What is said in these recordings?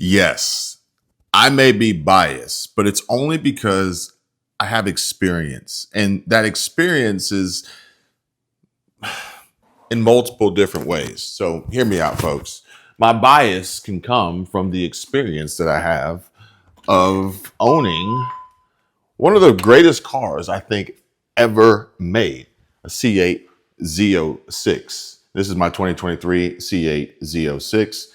Yes, I may be biased, but it's only because I have experience. And that experience is in multiple different ways. So hear me out, folks. My bias can come from the experience that I have of owning one of the greatest cars I think ever made, a C8 Z06. This is my 2023 C8 Z06.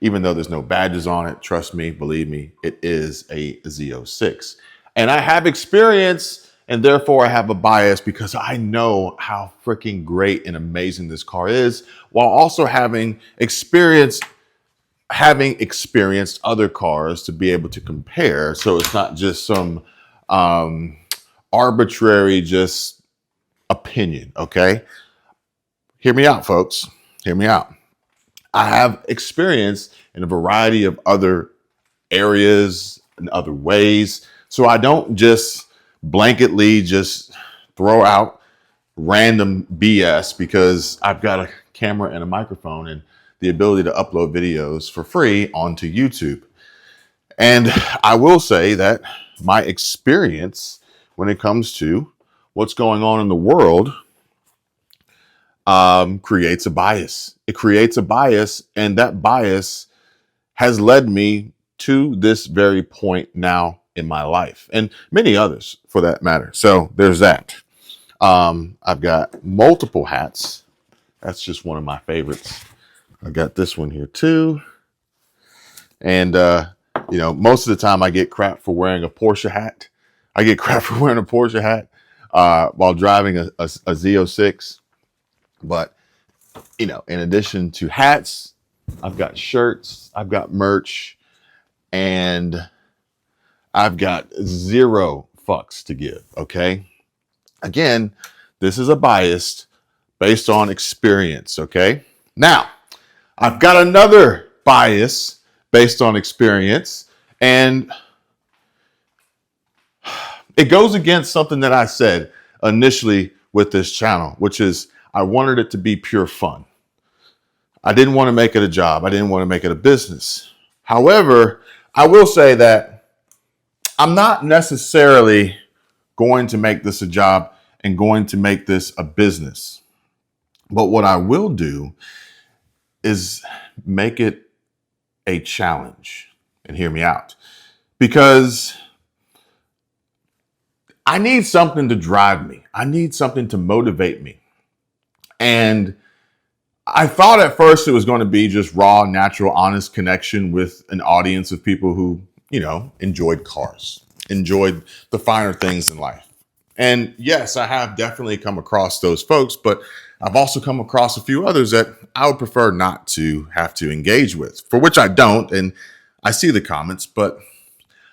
Even though there's no badges on it, trust me, believe me, it is a Z06. And I have experience, and therefore I have a bias because I know how freaking great and amazing this car is, while also having experienced other cars to be able to compare. So it's not just some arbitrary just opinion. Okay, hear me out, folks. Hear me out. I have experience in a variety of other areas and other ways. So I don't just blanketly just throw out random BS because I've got a camera and a microphone and the ability to upload videos for free onto YouTube. And I will say that my experience when it comes to what's going on in the world creates a bias. It creates a bias, and that bias has led me to this very point now in my life, and many others for that matter. So there's that. I've got multiple hats. That's just one of my favorites. I got this one here too. And, most of the time I get crap for wearing a Porsche hat. While driving a Z06. But, in addition to hats, I've got shirts, I've got merch, and I've got zero fucks to give. Okay. Again, this is a bias based on experience. Okay. Now, I've got another bias based on experience, and it goes against something that I said initially with this channel, which is I wanted it to be pure fun. I didn't want to make it a job. I didn't want to make it a business. However, I will say that I'm not necessarily going to make this a job and going to make this a business. But what I will do is make it a challenge. And hear me out. Because I need something to drive me. I need something to motivate me. And I thought at first it was going to be just raw, natural, honest connection with an audience of people who, enjoyed cars, enjoyed the finer things in life. And yes, I have definitely come across those folks, but I've also come across a few others that I would prefer not to have to engage with, for which I don't. And I see the comments, but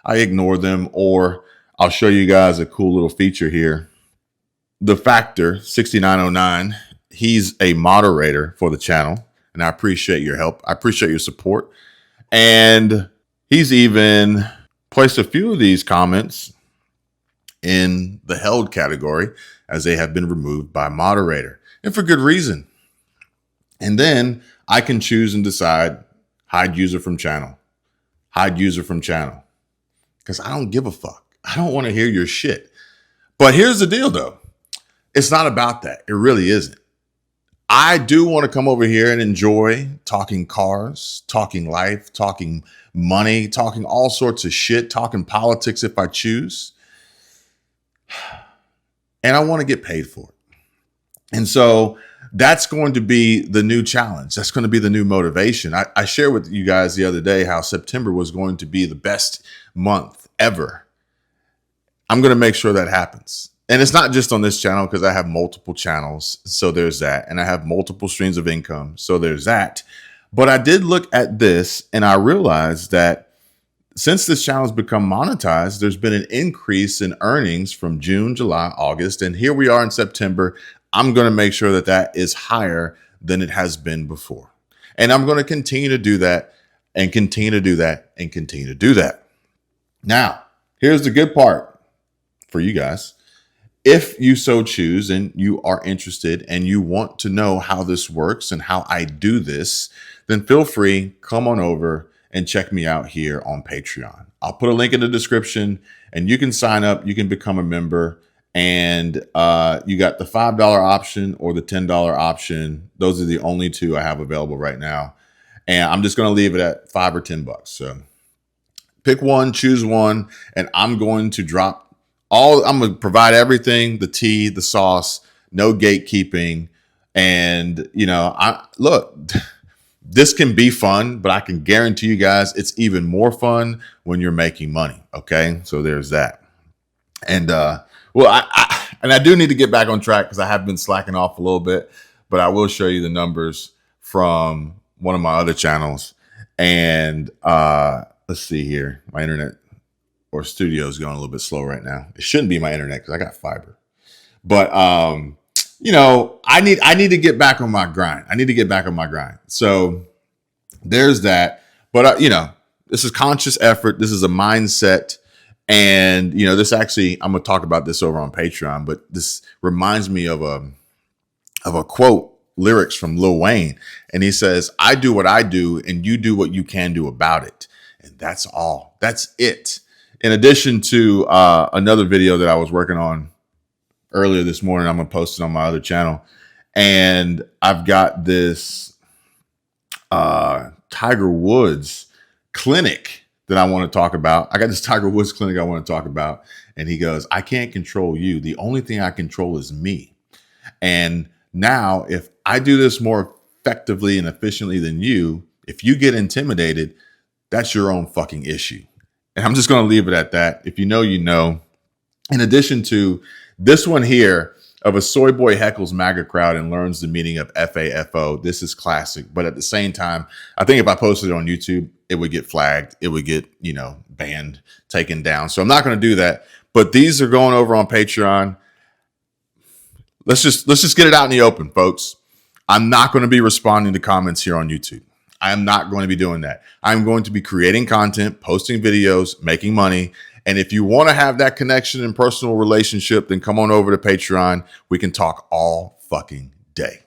I ignore them, or I'll show you guys a cool little feature here. The Factor 6909, he's a moderator for the channel, and I appreciate your help. I appreciate your support. And he's even placed a few of these comments in the held category as they have been removed by moderator, and for good reason. And then I can choose and decide hide user from channel, because I don't give a fuck. I don't want to hear your shit. But here's the deal though. It's not about that. It really isn't. I do want to come over here and enjoy talking cars, talking life, talking money, talking all sorts of shit, talking politics if I choose. And I want to get paid for it. And so that's going to be the new challenge. That's going to be the new motivation. I shared with you guys the other day how September was going to be the best month ever. I'm going to make sure that happens. And it's not just on this channel, because I have multiple channels. So there's that. And I have multiple streams of income. So there's that. But I did look at this and I realized that since this channel has become monetized, there's been an increase in earnings from June, July, August. And here we are in September. I'm going to make sure that that is higher than it has been before. And I'm going to continue to do that and continue to do that and continue to do that. Now, here's the good part for you guys. If you so choose and you are interested and you want to know how this works and how I do this, then feel free, come on over and check me out here on Patreon. I'll put a link in the description and you can sign up. You can become a member. And you got the $5 option or the $10 option. Those are the only two I have available right now. And I'm just going to leave it at $5 or $10. So pick one, choose one, and I'm going to I'm going to provide everything, the tea, the sauce, no gatekeeping. And, look, this can be fun, but I can guarantee you guys it's even more fun when you're making money. Okay. So there's that. And, I do need to get back on track because I have been slacking off a little bit, but I will show you the numbers from one of my other channels. And let's see here. My internet or studio is going a little bit slow right now. It shouldn't be my internet because I got fiber. But I need to get back on my grind. So there's that. But this is conscious effort. This is a mindset. And, this actually, I'm going to talk about this over on Patreon, but this reminds me of a quote, lyrics from Lil Wayne. And he says, I do what I do and you do what you can do about it. And that's all. That's it. In addition to another video that I was working on earlier this morning, I'm going to post it on my other channel. And I've got this Tiger Woods clinic that I want to talk about. I got this Tiger Woods clinic I want to talk about. And he goes, I can't control you. The only thing I control is me. And now if I do this more effectively and efficiently than you, if you get intimidated, that's your own fucking issue. And I'm just going to leave it at that. If you know, you know. In addition to this one here of a soy boy heckles MAGA crowd and learns the meaning of FAFO. This is classic. But at the same time, I think if I posted it on YouTube, it would get flagged. It would get, banned, taken down. So I'm not going to do that. But these are going over on Patreon. Let's just get it out in the open, folks. I'm not going to be responding to comments here on YouTube. I am not going to be doing that. I'm going to be creating content, posting videos, making money. And if you want to have that connection and personal relationship, then come on over to Patreon. We can talk all fucking day.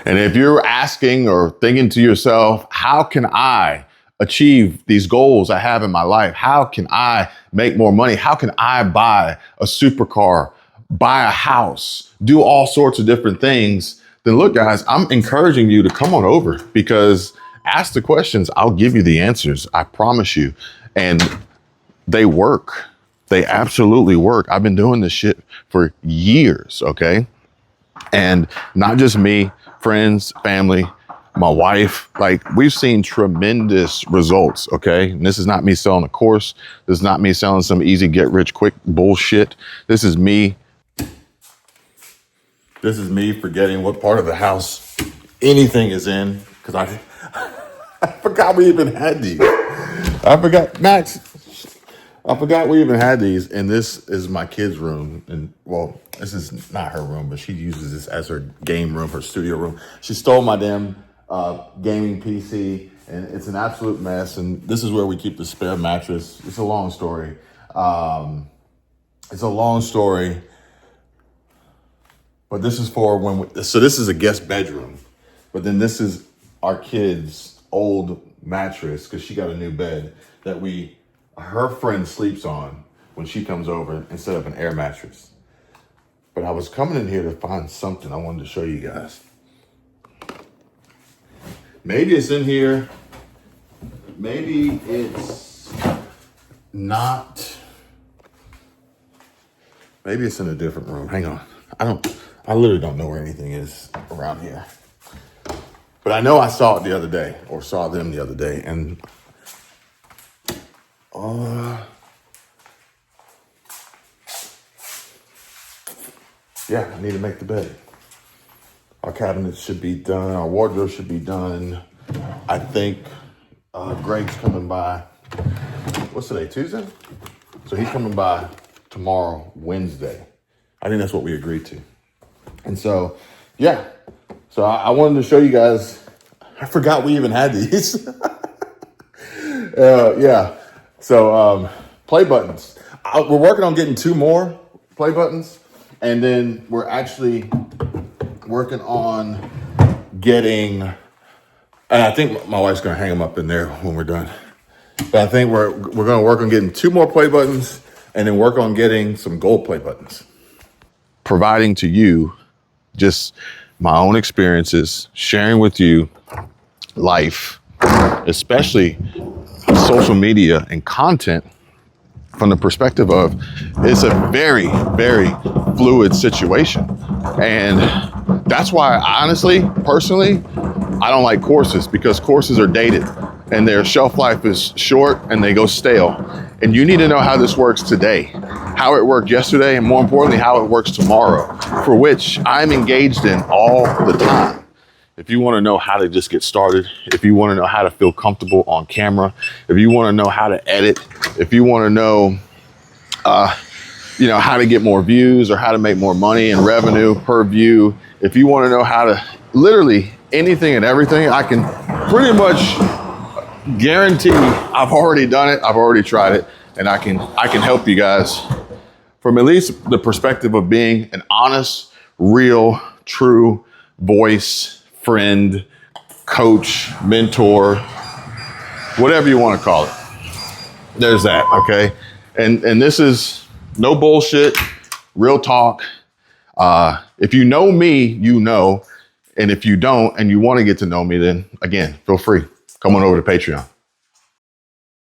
And if you're asking or thinking to yourself, how can I achieve these goals I have in my life? How can I make more money? How can I buy a supercar, buy a house, do all sorts of different things? Then look, guys, I'm encouraging you to come on over because ask the questions. I'll give you the answers. I promise you. And they work. They absolutely work. I've been doing this shit for years. Okay. And not just me, friends, family, my wife, like we've seen tremendous results. Okay. And this is not me selling a course. This is not me selling some easy get rich quick bullshit. This is me forgetting what part of the house anything is in. Cause I forgot we even had these. I forgot we even had these. And this is my kid's room. And well, this is not her room, but she uses this as her game room, her studio room. She stole my damn gaming PC and it's an absolute mess. And this is where we keep the spare mattress. It's a long story. But this is for so this is a guest bedroom, but then this is our kid's old mattress because she got a new bed that her friend sleeps on when she comes over instead of an air mattress. But I was coming in here to find something I wanted to show you guys. Maybe it's in here. Maybe it's not. Maybe it's in a different room. Hang on. I literally don't know where anything is around here. But I know I saw it the other day or saw them the other day. And yeah, I need to make the bed. Our cabinets should be done. Our wardrobe should be done. I think Greg's coming by. What's today, Tuesday? So he's coming by tomorrow, Wednesday. I think that's what we agreed to. And so, yeah. So I wanted to show you guys. I forgot we even had these. Yeah. So play buttons. We're working on getting 2 more play buttons. And then we're actually working on getting, and I think my wife's going to hang them up in there when we're done. But I think we're going to work on getting 2 more play buttons and then work on getting some gold play buttons. Providing to you just my own experiences, sharing with you life, especially social media and content from the perspective of it's a very, very fluid situation. And that's why, honestly, personally, I don't like courses, because courses are dated and their shelf life is short and they go stale. And you need to know how this works today, how it worked yesterday, and more importantly, how it works tomorrow, for which I'm engaged in all the time. If you want to know how to just get started, if you want to know how to feel comfortable on camera, if you want to know how to edit, if you want to know, how to get more views or how to make more money and revenue per view, if you want to know how to literally anything and everything, I can pretty much guarantee I've already done it. I've already tried it, and I can help you guys from at least the perspective of being an honest, real, true voice, friend, coach, mentor, whatever you want to call it. There's that, okay? And this is no bullshit, real talk. If you know me, you know. And if you don't and you want to get to know me, then again, feel free. Come on over to Patreon.